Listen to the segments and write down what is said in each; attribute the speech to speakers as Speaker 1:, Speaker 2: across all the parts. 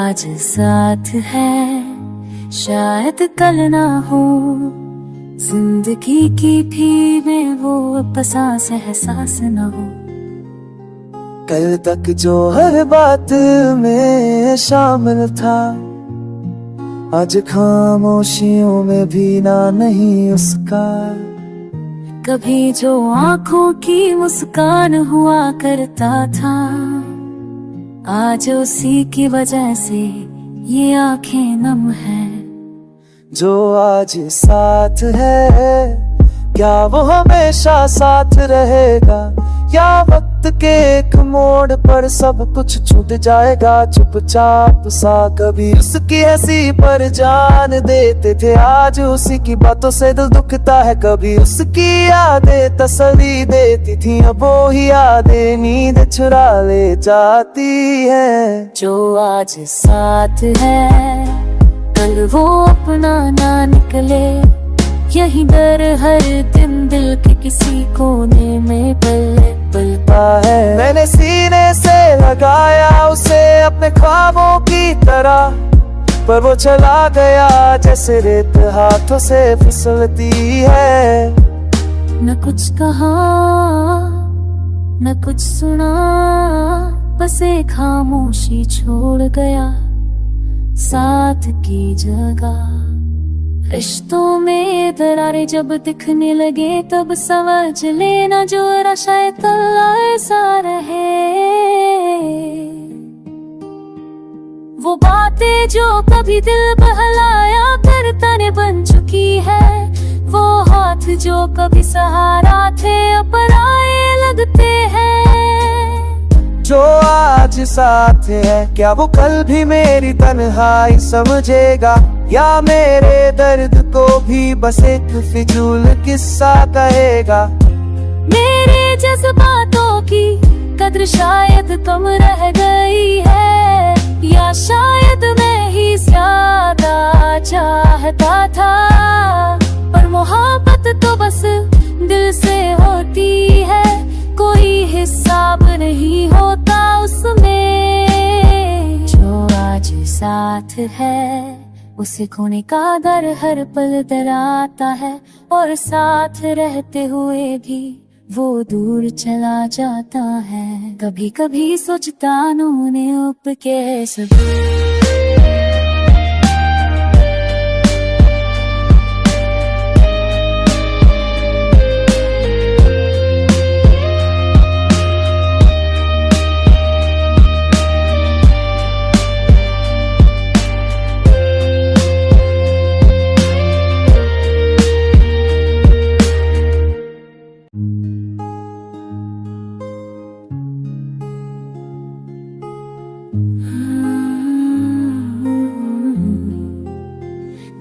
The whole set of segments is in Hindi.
Speaker 1: आज साथ है शायद कल ना हो, जिंदगी की भी में वो अब सांस एहसास ना हो।
Speaker 2: कल तक जो हर बात में शामिल था, आज खामोशियों में भी ना नहीं उसका।
Speaker 1: कभी जो आंखों की मुस्कान हुआ करता था, आज उसी की वजह से ये आंखें नम है।
Speaker 2: जो आज साथ है क्या वो हमेशा साथ रहेगा, या वक्त के एक मोड़ पर सब कुछ छूट जाएगा चुपचाप सा। कभी उसकी हंसी पर जान देते थे, आज उसी की बातों से दिल दुखता है। कभी उसकी यादें तसल्ली देती थी, अब वो ही यादें नींद चुरा ले जाती है।
Speaker 1: जो आज साथ है कल वो अपना ना निकले, यही डर हर दिन दिल के किसी कोने में पलता है।
Speaker 2: मैंने सीने से लगाया उसे अपने ख्वाबों की तरह, पर वो चला गया जैसे रेत हाथों से फिसलती है।
Speaker 1: न कुछ कहा न कुछ सुना, बस एक खामोशी छोड़ गया साथ की जगह। रिश्तों में दरारें जब दिखने लगे, तब समझ लेना जो शायद ऐसा रहे। वो बातें जो कभी दिल बहलाया करता ने बन चुकी है, वो हाथ जो कभी सहारा थे अब पराए लगते हैं।
Speaker 2: जो आज साथ है क्या वो कल भी मेरी तन्हाई समझेगा, या मेरे दर्द को भी बस एक फिजूल किस्सा कहेगा।
Speaker 1: मेरे जज्बातों की कद्र शायद कम रह गई है, या शायद मैं ही ज्यादा चाहता था। पर मोहब्बत तो बस दिल से होती है, कोई हिसाब नहीं होता उसमें। जो आज साथ है उसे खोने का डर हर पल डराता है, और साथ रहते हुए भी वो दूर चला जाता है। कभी कभी सोचता उन्होंने उप के सब।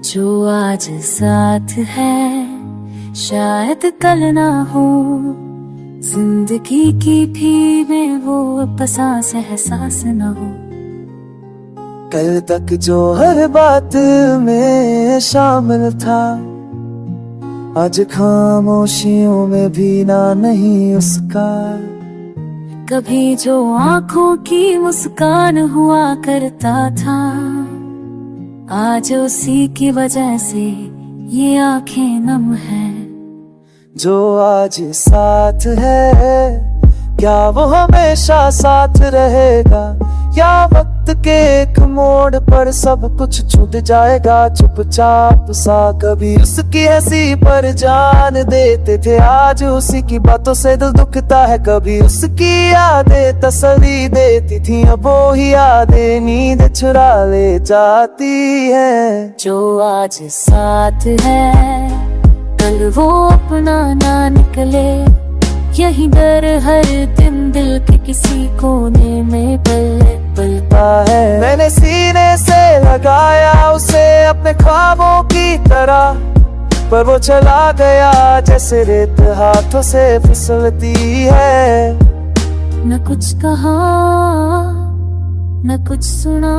Speaker 1: जो आज साथ है शायद कल ना हो, जिंदगी की भी में वो अब सांस एहसास ना हो।
Speaker 2: कल तक जो हर बात में शामिल था, आज खामोशियों में भी ना नहीं उसका।
Speaker 1: कभी जो आंखों की मुस्कान हुआ करता था, आज उसी की वजह से ये आंखें नम है।
Speaker 2: जो आज साथ है क्या वो हमेशा साथ रहेगा, या वक्त के एक मोड़ पर सब कुछ छूट जाएगा चुपचाप सा। कभी उसकी हंसी पर जान देते थे, आज उसी की बातों से दिल दुखता है। कभी उसकी यादें तसल्ली देती थी, अब वो ही यादें नींद चुरा ले जाती है।
Speaker 1: जो आज साथ है कल वो अपना ना निकले, यही डर हर दिन दिल के किसी कोने में पलता है।
Speaker 2: मैंने सीने से लगाया उसे अपने ख्वाबों की तरह, पर वो चला गया जैसे रेत हाथों से फिसलती है।
Speaker 1: न कुछ कहा न कुछ सुना,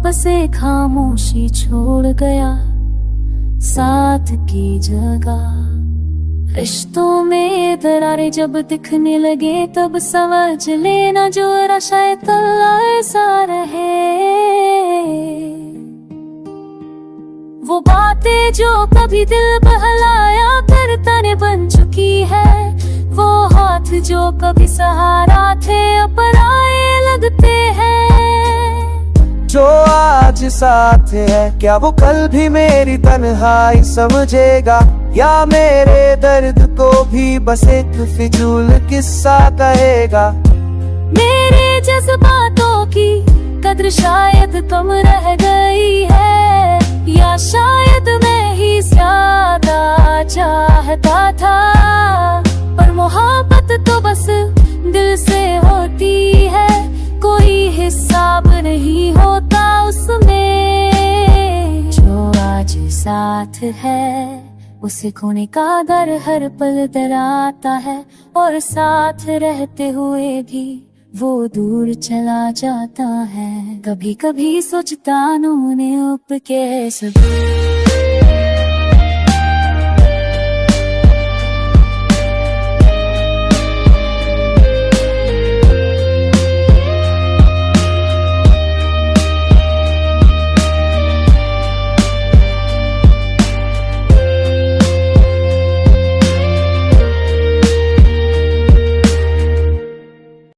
Speaker 1: बस एक खामोशी छोड़ गया साथ की जगह। रिश्तों में दरारें जब दिखने लगे तब समझ लेना जो शायद ऐसा रहे। वो बातें जो कभी दिल बहलाया करता ने बन चुकी है। वो हाथ जो कभी सहारा थे अपनाए लगते हैं।
Speaker 2: जो आज साथ है क्या वो कल भी मेरी तन्हाई समझेगा, या मेरे दर्द को भी बस एक फिजूल किस्सा कहेगा।
Speaker 1: मेरे जज्बातों की कद्र शायद कम रह गई है, या शायद मैं ही ज्यादा चाहता था। पर मोहब्बत तो बस दिल से होती है, कोई हिसाब नहीं होता उसमें। जो आज साथ है उसे खोने का डर हर पल डराता है, और साथ रहते हुए भी वो दूर चला जाता है। कभी कभी सोचता उन्हें उप कैसे